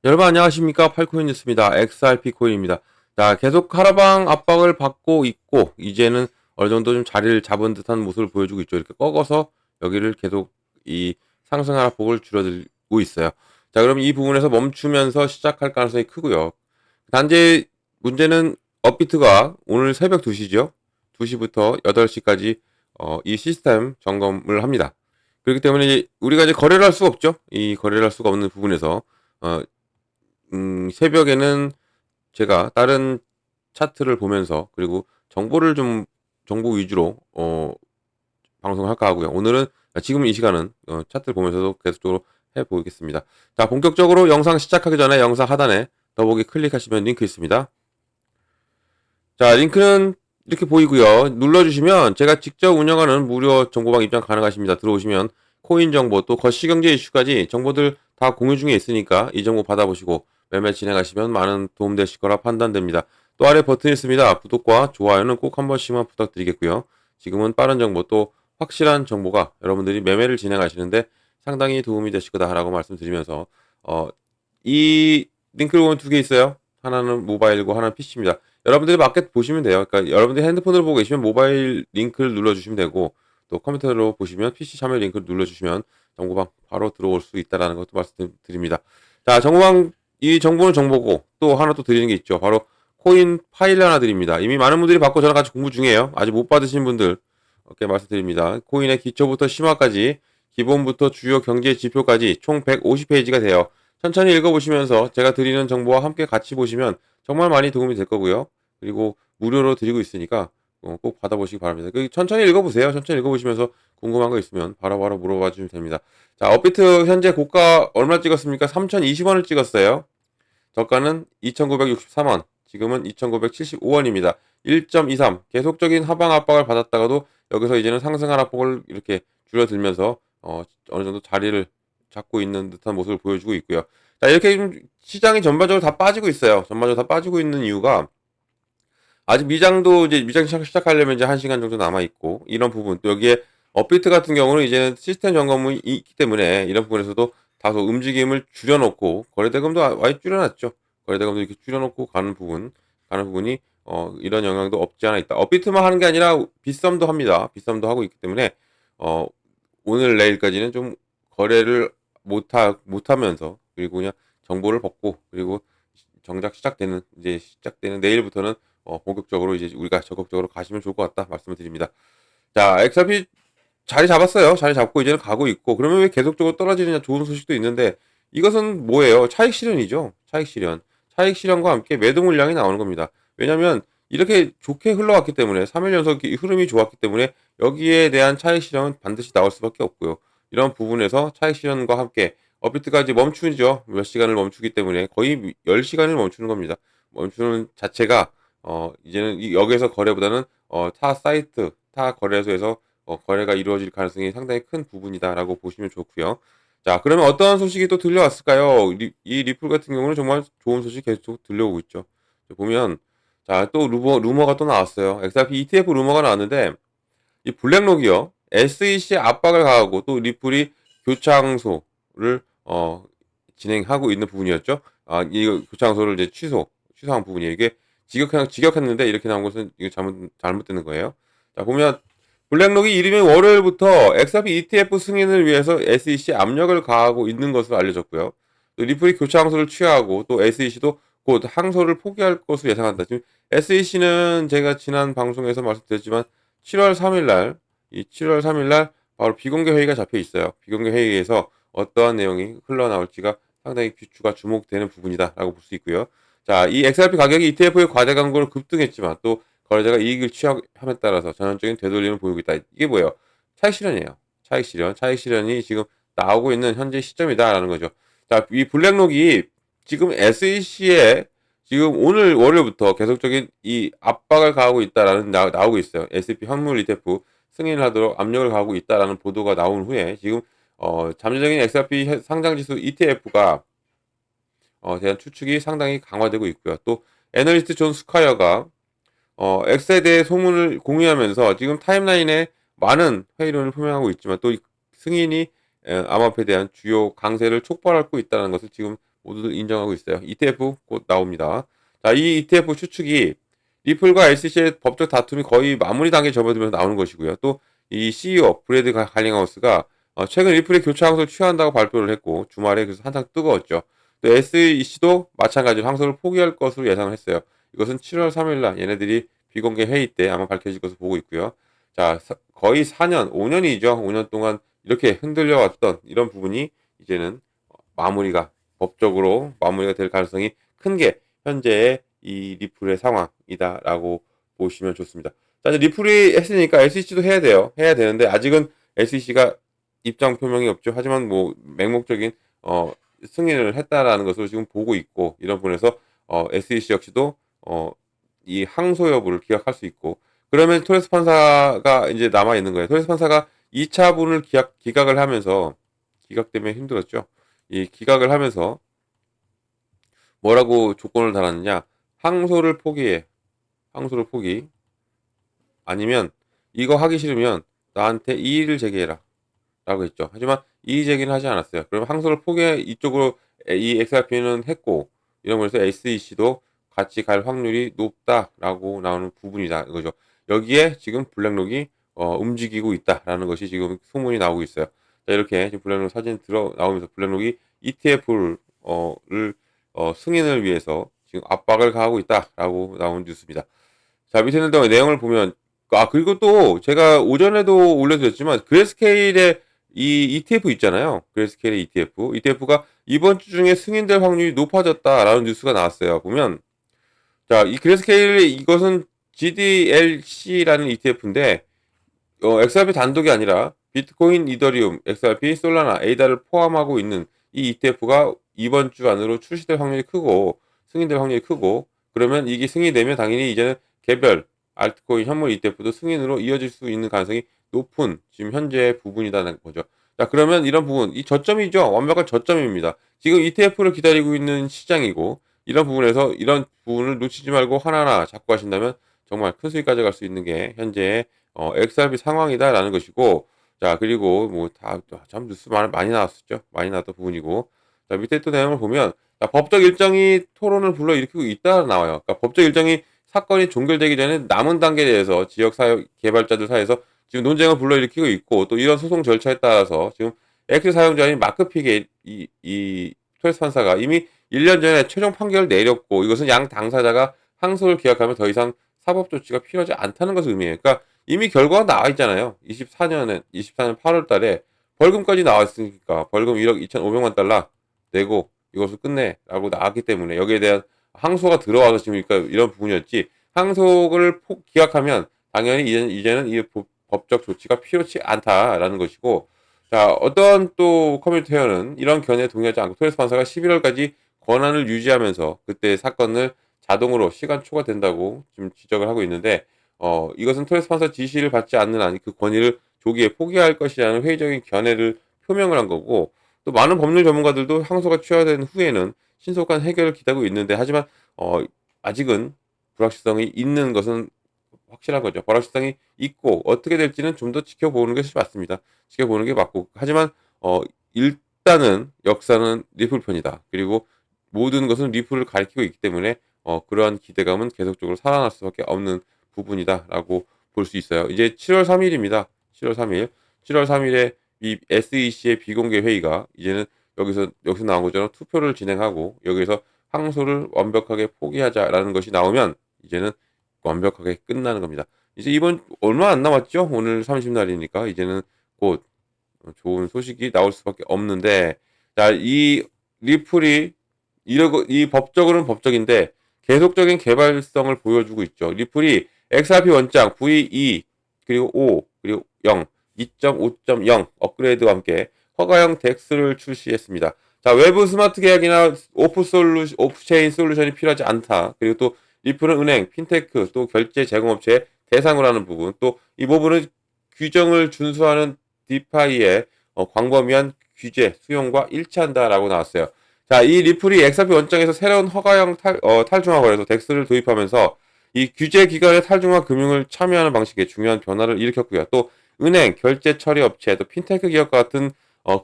여러분 안녕하십니까? 팔코인 뉴스입니다. XRP 코인입니다. 자, 계속 하락방 압박을 받고 있고 이제는 어느 정도 좀 자리를 잡은 듯한 모습을 보여주고 있죠. 이렇게 꺾어서 여기를 계속 이 상승 하락폭을 줄어들고 있어요. 자, 그럼 이 부분에서 멈추면서 시작할 가능성이 크고요. 단지 문제는 업비트가 오늘 새벽 2시죠. 2시부터 8시까지 이 시스템 점검을 합니다. 그렇기 때문에 우리가 이제 거래를 할 수가 없죠. 이 거래를 할 수가 없는 부분에서 어, 새벽에는 제가 다른 차트를 보면서 그리고 정보를 좀 정보 위주로 방송을 할까 하고요. 오늘은 지금 이 시간은 차트를 보면서도 계속적으로 해 보겠습니다. 자, 본격적으로 영상 시작하기 전에 영상 하단에 더보기 클릭하시면 링크 있습니다. 자, 링크는 이렇게 보이고요. 눌러주시면 제가 직접 운영하는 무료 정보방 입장 가능하십니다. 들어오시면 코인 정보 또 거시경제 이슈까지 정보들 다 공유 중에 있으니까 이 정보 받아보시고 매매 진행하시면 많은 도움 되실 거라 판단됩니다. 또 아래 버튼이 있습니다. 구독과 좋아요는 꼭 한 번씩만 부탁드리겠고요. 지금은 빠른 정보 또 확실한 정보가 여러분들이 매매를 진행하시는데 상당히 도움이 되실 거다라고 말씀드리면서 이 링크를 보면 두 개 있어요. 하나는 모바일이고 하나는 PC입니다. 여러분들이 마켓 보시면 돼요. 그러니까 여러분들이 핸드폰으로 보고 계시면 모바일 링크를 눌러주시면 되고 또 컴퓨터로 보시면 PC 참여 링크를 눌러주시면 정보방 바로 들어올 수 있다는 것도 말씀드립니다. 자, 정보방 이 정보는 정보고 또 하나 또 드리는 게 있죠. 바로 코인 파일 하나 드립니다. 이미 많은 분들이 받고 저랑 같이 공부 중이에요. 아직 못 받으신 분들 이렇게 말씀드립니다. 코인의 기초부터 심화까지 기본부터 주요 경제 지표까지 총 150페이지가 돼요. 천천히 읽어보시면서 제가 드리는 정보와 함께 같이 보시면 정말 많이 도움이 될 거고요. 그리고 무료로 드리고 있으니까 꼭 받아보시기 바랍니다. 천천히 읽어보세요. 천천히 읽어보시면서 궁금한 거 있으면 바로바로 물어봐 주시면 됩니다. 자, 업비트 현재 고가 얼마 찍었습니까? 3,020원을 찍었어요. 저가는 2,963원, 지금은 2,975원입니다. 1.23 계속적인 하방 압박을 받았다가도 여기서 이제는 상승 하락폭을 이렇게 줄여들면서 어느 정도 자리를 잡고 있는 듯한 모습을 보여주고 있고요. 자, 이렇게 좀 시장이 전반적으로 다 빠지고 있어요. 전반적으로 다 빠지고 있는 이유가 아직 미장도 이제 미장 시작하려면 이제 1시간 정도 남아 있고 이런 부분 또 여기에 업비트 같은 경우는 이제는 시스템 점검이 있기 때문에 이런 부분에서도 다소 움직임을 줄여놓고 거래대금도 아예 줄여놨죠. 거래대금도 이렇게 줄여놓고 가는 부분이 이런 영향도 없지 않아 있다. 업비트만 하는 게 아니라 빗썸도 합니다. 빗썸도 하고 있기 때문에 어 오늘 내일까지는 좀 거래를 못하면서 그리고 그냥 정보를 받고 그리고 정작 시작되는 내일부터는 본격적으로 이제 우리가 적극적으로 가시면 좋을 것 같다 말씀을 드립니다. 자, XRP 자리 잡았어요. 자리 잡고 이제는 가고 있고 그러면 왜 계속적으로 떨어지느냐 좋은 소식도 있는데 이것은 뭐예요? 차익 실현이죠. 차익 실현. 차익 실현과 함께 매도 물량이 나오는 겁니다. 왜냐하면 이렇게 좋게 흘러왔기 때문에 3일 연속 흐름이 좋았기 때문에 여기에 대한 차익 실현은 반드시 나올 수밖에 없고요. 이런 부분에서 차익 실현과 함께 업비트까지 멈추죠. 몇 시간을 멈추기 때문에 거의 10시간을 멈추는 겁니다. 멈추는 자체가 이제는 여기에서 거래보다는 타 사이트, 타 거래소에서 거래가 이루어질 가능성이 상당히 큰 부분이다라고 보시면 좋고요. 자, 그러면 어떠한 소식이 또 들려왔을까요? 이 리플 같은 경우는 정말 좋은 소식 계속 들려오고 있죠. 보면 자, 또 루머가 또 나왔어요. XRP ETF 루머가 나왔는데 이 블랙록이요. SEC 압박을 가하고 또 리플이 교차항소를 진행하고 있는 부분이었죠. 아, 이 교차항소를 이제 취소한 부분이에요. 이게 직역했는데 이렇게 나온 것은 이게 잘못되는 거예요. 자, 보면 블랙록이 이르면 월요일부터 XRP ETF 승인을 위해서 SEC 압력을 가하고 있는 것으로 알려졌고요. 또 리플이 교차 항소를 취하하고 또 SEC도 곧 항소를 포기할 것으로 예상한다. 지금 SEC는 제가 지난 방송에서 말씀드렸지만 7월 3일 날, 이 7월 3일 날 바로 비공개 회의가 잡혀 있어요. 비공개 회의에서 어떠한 내용이 흘러나올지가 상당히 주가 주목되는 부분이다라고 볼 수 있고요. 자, 이 XRP 가격이 ETF의 과대 광고를 급등했지만 또 거래자가 이익을 취함에 따라서 전환적인 되돌림을 보이고 있다. 이게 뭐예요? 차익 실현이에요. 차익 실현. 차익 실현이 지금 나오고 있는 현재 시점이다라는 거죠. 자, 이 블랙록이 지금 SEC에 지금 오늘 월요일부터 계속적인 이 압박을 가하고 있다라는 나오고 있어요. S&P 현물 ETF 승인을 하도록 압력을 가하고 있다라는 보도가 나온 후에 지금 잠재적인 XRP 상장지수 ETF가 대한 추측이 상당히 강화되고 있고요. 또 애널리스트 존 스콰이어가 X에 대해 소문을 공유하면서 지금 타임라인에 많은 회의론을 표명하고 있지만 또 승인이 암호화폐에 대한 주요 강세를 촉발하고 있다는 것을 지금 모두들 인정하고 있어요. ETF 곧 나옵니다. 자, 이 ETF 추측이 리플과 SEC의 법적 다툼이 거의 마무리 단계에 접어들면서 나오는 것이고요. 또 이 CEO 브래드 갈링하우스가 최근 리플의 교체 항소를 취한다고 발표를 했고 주말에 그래서 한창 뜨거웠죠. 또 SEC도 마찬가지로 항소를 포기할 것으로 예상을 했어요. 이것은 7월 3일 날 얘네들이 비공개 회의 때 아마 밝혀질 것으로 보고 있고요. 자, 거의 4년, 5년이죠. 5년 동안 이렇게 흔들려 왔던 이런 부분이 이제는 마무리가 법적으로 마무리가 될 가능성이 큰 게 현재의 이 리플의 상황이다라고 보시면 좋습니다. 자, 이제 리플이 했으니까 SEC도 해야 돼요. 해야 되는데 아직은 SEC가 입장 표명이 없죠. 하지만 뭐 맹목적인 승인을 했다라는 것을 지금 보고 있고 이런 부분에서 SEC 역시도 이 항소 여부를 기각할 수 있고 그러면 토레스 판사가 이제 남아 있는 거예요. 토레스 판사가 2차분을 기각을 하면서 기각 때문에 힘들었죠. 이 기각을 하면서 뭐라고 조건을 달았느냐? 항소를 포기해. 항소를 포기. 아니면 이거 하기 싫으면 나한테 이의를 제기해라. 라고 했죠. 하지만 이의 제기는 하지 않았어요. 그러면 항소를 포기해 이쪽으로 이 XRP는 했고 이런 거에서 SEC도 같이 갈 확률이 높다라고 나오는 부분이다 이거죠. 여기에 지금 블랙록이 움직이고 있다라는 것이 지금 소문이 나오고 있어요. 자, 이렇게 지금 블랙록 사진 나오면서 블랙록이 ETF를 승인을 위해서 지금 압박을 가하고 있다라고 나온 뉴스입니다. 자, 밑에 있는 내용을 보면 그리고 또 제가 오전에도 올려드렸지만 그레스케일의 이 ETF 있잖아요. 그레스케일의 ETF가 이번 주 중에 승인될 확률이 높아졌다라는 뉴스가 나왔어요. 보면 자, 이 그레스케일 이것은 GDLC라는 ETF인데 XRP 단독이 아니라 비트코인, 이더리움, XRP, 솔라나, 에이다를 포함하고 있는 이 ETF가 이번 주 안으로 출시될 확률이 크고 승인될 확률이 크고 그러면 이게 승인되면 당연히 이제는 개별 알트코인 현물 ETF도 승인으로 이어질 수 있는 가능성이 높은 지금 현재 부분이라는 거죠. 자, 그러면 이런 부분, 이 저점이죠. 완벽한 저점입니다. 지금 ETF를 기다리고 있는 시장이고 이런 부분에서 이런 부분을 놓치지 말고 하나하나 잡고 하신다면 정말 큰 수익 가져갈 수 있는 게 현재의 XRP 상황이다라는 것이고 자, 그리고 뭐 참 뉴스 많이 나왔었죠. 많이 나왔던 부분이고 자, 밑에 또 내용을 보면 자, 법적 일정이 토론을 불러일으키고 있다 나와요. 그러니까 법적 일정이 사건이 종결되기 전에 남은 단계에 대해서 지역 사회 개발자들 사이에서 지금 논쟁을 불러일으키고 있고 또 이런 소송 절차에 따라서 지금 X 사용자인 마크 피게 이 토레스 판사가 이미 1년 전에 최종 판결을 내렸고 이것은 양 당사자가 항소를 기각하면 더 이상 사법 조치가 필요하지 않다는 것을 의미해요. 그러니까 이미 결과가 나와 있잖아요. 24년 8월 달에 벌금까지 나왔으니까 벌금 1억 2,500만 달러 내고 이것을 끝내라고 나왔기 때문에 여기에 대한 항소가 들어와서 지금 그러니까 이런 부분이었지 항소를 기각하면 당연히 이제는 이 법적 조치가 필요치 않다라는 것이고 자 어떤 또 커뮤니티 회원은 이런 견해에 동의하지 않고 토레스 판사가 11월까지 권한을 유지하면서 그때 사건을 자동으로 시간 초과된다고 지금 지적을 하고 있는데 이것은 토레스 판사 지시를 받지 않는 한 그 권위를 조기에 포기할 것이라는 회의적인 견해를 표명을 한 거고 또 많은 법률 전문가들도 항소가 취하된 후에는 신속한 해결을 기다리고 있는데 하지만 아직은 불확실성이 있는 것은 확실한 거죠. 불확실성이 있고 어떻게 될지는 좀 더 지켜보는 것이 맞습니다. 지켜보는 게 맞고 하지만 일단은 역사는 리플 편이다. 그리고 모든 것은 리플을 가리키고 있기 때문에 그러한 기대감은 계속적으로 살아날 수밖에 없는 부분이다라고 볼 수 있어요. 이제 7월 3일입니다. 7월 3일. 7월 3일에 이 SEC의 비공개 회의가 이제는 여기서 나온 것처럼 투표를 진행하고 여기서 항소를 완벽하게 포기하자라는 것이 나오면 이제는 완벽하게 끝나는 겁니다. 이제 이번 얼마 안 남았죠? 오늘 30날이니까 이제는 곧 좋은 소식이 나올 수밖에 없는데 자, 이 리플이 이 법적으로는 법적인데 계속적인 개발성을 보여주고 있죠. 리플이 XRP 원장 V2 그리고 5 그리고 0 2.5.0 업그레이드와 함께 허가형 덱스를 출시했습니다. 자, 외부 스마트 계약이나 오프체인 솔루션이 필요하지 않다. 그리고 또 리플은 은행, 핀테크, 또 결제 제공업체 대상으로 하는 부분, 또 이 부분은 규정을 준수하는 디파이의 광범위한 규제 수용과 일치한다라고 나왔어요. 자, 이 리플이 XRP 원장에서 새로운 허가형 탈중화 거래소 덱스를 도입하면서 이 규제 기관의 탈중화 금융을 참여하는 방식에 중요한 변화를 일으켰고요. 또 은행, 결제 처리 업체, 또 핀테크 기업과 같은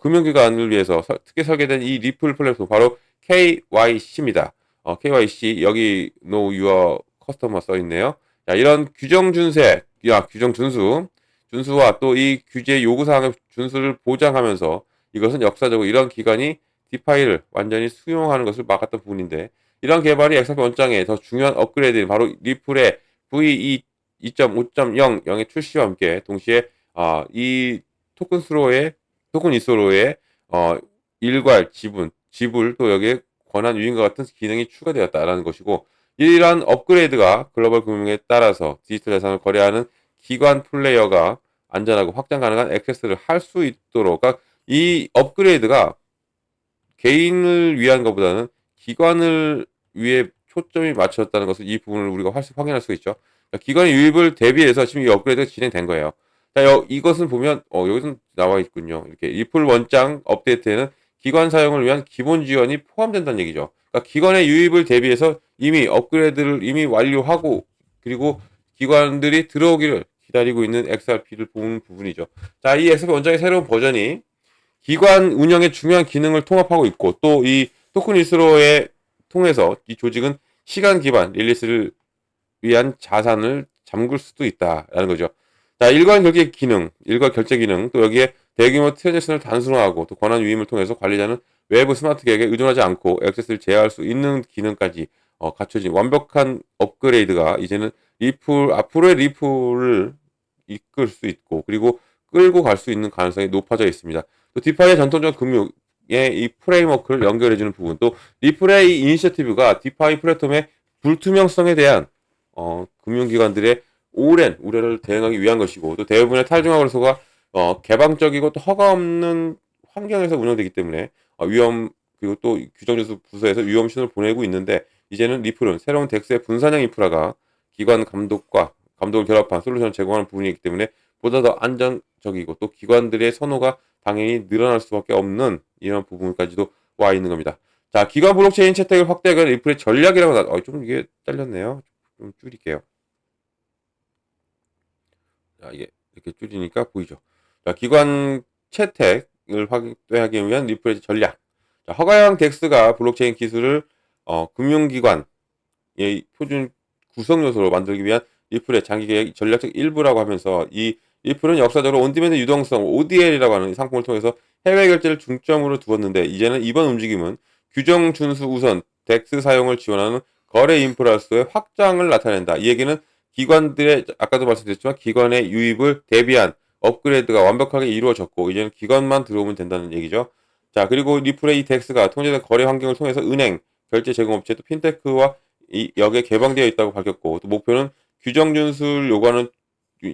금융기관을 위해서 특히 설계된 이 리플 플랫폼 바로 KYC입니다. KYC 여기 Know Your Customer 써 있네요. 자, 이런 규정 준수와 또 이 규제 요구 사항의 준수를 보장하면서 이것은 역사적으로 이런 기관이 디파이를 완전히 수용하는 것을 막았던 부분인데 이런 개발이 엑스피 원장의 더 중요한 업그레이드인 바로 리플의 VE 2.5.00의 출시와 함께 동시에 이 토큰 이스로의 일괄 지불 또 여기에 권한 유인과 같은 기능이 추가되었다라는 것이고 이러한 업그레이드가 글로벌 금융에 따라서 디지털 자산을 거래하는 기관 플레이어가 안전하고 확장 가능한 액세스를 할 수 있도록 그러니까 이 업그레이드가 개인을 위한 것보다는 기관을 위해 초점이 맞춰졌다는 것을 이 부분을 우리가 확인할 수 있죠. 그러니까 기관의 유입을 대비해서 지금 이 업그레이드가 진행된 거예요. 자, 이것은 보면 여기서 나와 있군요. 이렇게 리플 원장 업데이트에는 기관 사용을 위한 기본 지원이 포함된다는 얘기죠. 그러니까 기관의 유입을 대비해서 이미 업그레이드를 이미 완료하고 그리고 기관들이 들어오기를 기다리고 있는 XRP를 보는 부분이죠. 자, 이 XRP 원장의 새로운 버전이 기관 운영의 중요한 기능을 통합하고 있고 또 이 토큰 이스로에 통해서 이 조직은 시간 기반 릴리스를 위한 자산을 잠글 수도 있다라는 거죠. 자, 일괄 결제 기능, 또 여기에 대규모 트랜잭션을 단순화하고 또 권한 위임을 통해서 관리자는 외부 스마트 계획에 의존하지 않고 액세스를 제어할 수 있는 기능까지 갖춰진 완벽한 업그레이드가 이제는 앞으로의 리플을 이끌 수 있고 그리고 끌고 갈 수 있는 가능성이 높아져 있습니다. 또 디파이의 전통적 금융의 이 프레임워크를 연결해주는 부분, 또 리플의 이니셔티브가 디파이 플랫폼의 불투명성에 대한 금융기관들의 오랜 우려를 대응하기 위한 것이고 또 대부분의 탈중앙 거래소가 개방적이고 또 허가 없는 환경에서 운영되기 때문에 그리고 또 규정준수 부서에서 위험 신호를 보내고 있는데 이제는 리플은 새로운 덱스의 분산형 인프라가 기관 감독을 결합한 솔루션을 제공하는 부분이기 때문에 보다 더 안정적이고 또 기관들의 선호가 당연히 늘어날 수밖에 없는 이런 부분까지도 와 있는 겁니다. 자, 기관 블록체인 채택을 확대하기 위한 리플의 전략이라고 좀 이게 잘렸네요. 좀 줄일게요. 자, 이게 이렇게 줄이니까 보이죠. 자, 기관 채택을 확대하기 위한 리플의 전략. 자, 허가형 덱스가 블록체인 기술을 금융기관의 표준 구성 요소로 만들기 위한 리플의 장기 계획 전략적 일부라고 하면서 이 리플은 역사적으로 온디맨드 유동성 ODL이라고 하는 상품을 통해서 해외 결제를 중점으로 두었는데 이제는 이번 움직임은 규정 준수 우선 덱스 사용을 지원하는 거래 인프라로서의 확장을 나타낸다. 이 얘기는 기관들의 아까도 말씀드렸지만 기관의 유입을 대비한 업그레이드가 완벽하게 이루어졌고 이제는 기관만 들어오면 된다는 얘기죠. 자, 그리고 리플의 이 덱스가 통제된 거래 환경을 통해서 은행, 결제 제공업체, 또 핀테크와 여기에 개방되어 있다고 밝혔고 또 목표는 규정 준수를 요구하는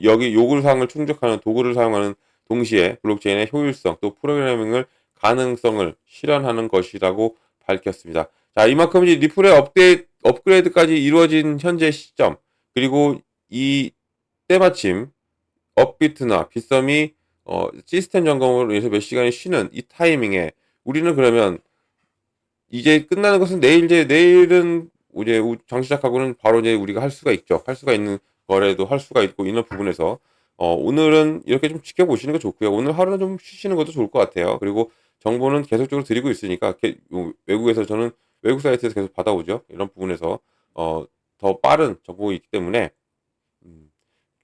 여기 요구 사항을 충족하는 도구를 사용하는 동시에 블록체인의 효율성 또 프로그래밍을 가능성을 실현하는 것이라고 밝혔습니다. 자, 이만큼 이제 리플의 업그레이드까지 이루어진 현재 시점 그리고 이 때마침 업비트나 빗썸이 시스템 점검으로 인해서 몇 시간이 쉬는 이 타이밍에 우리는 그러면 이제 끝나는 것은 내일은 이제 장 시작하고는 바로 이제 우리가 할 수가 있죠. 할 수가 있는 거래도 할 수가 있고 이런 부분에서 오늘은 이렇게 좀 지켜보시는 게 좋고요. 오늘 하루는 좀 쉬시는 것도 좋을 것 같아요. 그리고 정보는 계속적으로 드리고 있으니까 외국에서 저는 외국 사이트에서 계속 받아오죠. 이런 부분에서 더 빠른 정보가 있기 때문에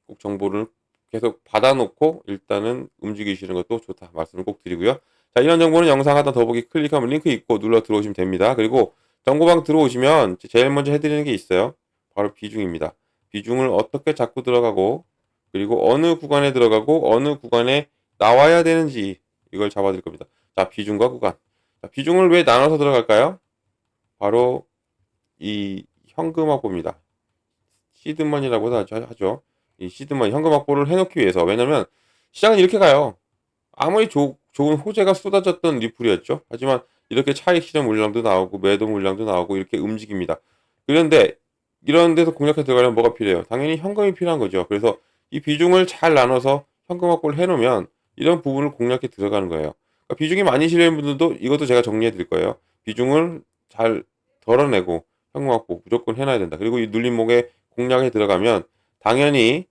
꼭 정보를 계속 받아놓고 일단은 움직이시는 것도 좋다 말씀을 꼭 드리고요. 자, 이런 정보는 영상 하나 더 보기 클릭하면 링크 있고 눌러 들어오시면 됩니다. 그리고 정보방 들어오시면 제일 먼저 해드리는 게 있어요. 바로 비중입니다. 비중을 어떻게 잡고 들어가고 그리고 어느 구간에 들어가고 어느 구간에 나와야 되는지 이걸 잡아드릴 겁니다. 자, 비중과 구간. 자, 비중을 왜 나눠서 들어갈까요? 바로 이 현금 확보입니다. 시드머니라고 하죠. 이 시드머니 현금 확보를 해놓기 위해서 왜냐면 시장은 이렇게 가요. 아무리 좋은 호재가 쏟아졌던 리플이었죠. 하지만 이렇게 차익 실현 물량도 나오고 매도 물량도 나오고 이렇게 움직입니다. 그런데 이런 데서 공략해 들어가려면 뭐가 필요해요? 당연히 현금이 필요한 거죠. 그래서 이 비중을 잘 나눠서 현금 확보를 해놓으면 이런 부분을 공략해 들어가는 거예요. 그러니까 비중이 많이 실리는 분들도 이것도 제가 정리해 드릴 거예요. 비중을 잘 덜어내고 현금 확보 무조건 해놔야 된다. 그리고 이 눌림목에 공략에 들어가면 당연히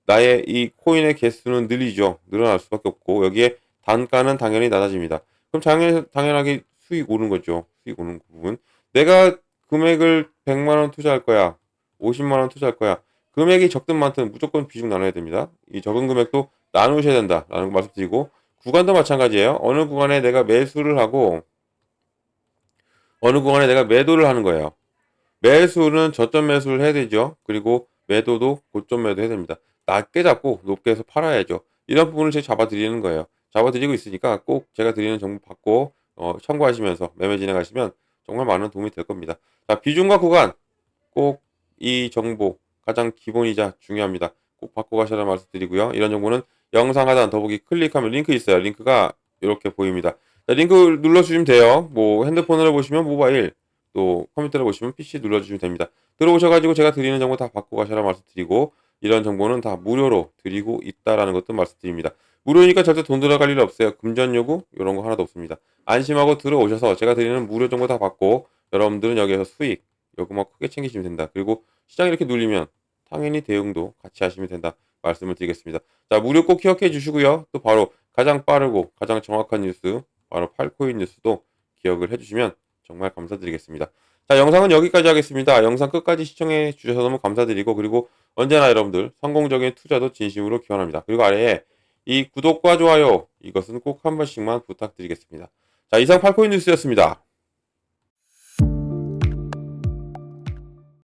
나의 이 코인의 개수는 늘리죠. 늘어날 수밖에 없고 여기에 단가는 당연히 낮아집니다. 그럼 당연하게 수익 오는 거죠. 수익 오는 부분. 내가 금액을 100만 원 투자할 거야. 50만 원 투자할 거야. 금액이 적든 많든 무조건 비중 나눠야 됩니다. 이 적은 금액도 나누셔야 된다라는 거 말씀드리고 구간도 마찬가지예요. 어느 구간에 내가 매수를 하고 어느 구간에 내가 매도를 하는 거예요. 매수는 저점 매수를 해야 되죠. 그리고 매도도 고점 매도해야 됩니다. 낮게 잡고 높게 해서 팔아야죠. 이런 부분을 제가 잡아드리는 거예요. 잡아드리고 있으니까 꼭 제가 드리는 정보 받고 참고하시면서 매매 진행하시면 정말 많은 도움이 될 겁니다. 자, 비중과 구간 꼭 이 정보 가장 기본이자 중요합니다. 꼭 받고 가셔라 말씀드리고요. 이런 정보는 영상 하단 더보기 클릭하면 링크 있어요. 링크가 이렇게 보입니다. 자, 링크 눌러주시면 돼요. 뭐 핸드폰으로 보시면 모바일 또 컴퓨터로 보시면 PC 눌러주시면 됩니다. 들어오셔가지고 제가 드리는 정보 다 받고 가셔라 말씀드리고 이런 정보는 다 무료로 드리고 있다라는 것도 말씀드립니다. 무료니까 절대 돈 들어갈 일 없어요. 금전 요구 이런 거 하나도 없습니다. 안심하고 들어오셔서 제가 드리는 무료 정보 다 받고 여러분들은 여기에서 수익 요거만 크게 챙기시면 된다. 그리고 시장 이렇게 눌리면 당연히 대응도 같이 하시면 된다. 말씀을 드리겠습니다. 자, 무료 꼭 기억해 주시고요. 또 바로 가장 빠르고 가장 정확한 뉴스 바로 팔코인 뉴스도 기억을 해주시면 정말 감사드리겠습니다. 자, 영상은 여기까지 하겠습니다. 영상 끝까지 시청해 주셔서 너무 감사드리고 그리고 언제나 여러분들 성공적인 투자도 진심으로 기원합니다. 그리고 아래에 이 구독과 좋아요 이것은 꼭 한 번씩만 부탁드리겠습니다. 자, 이상 팔코인 뉴스였습니다.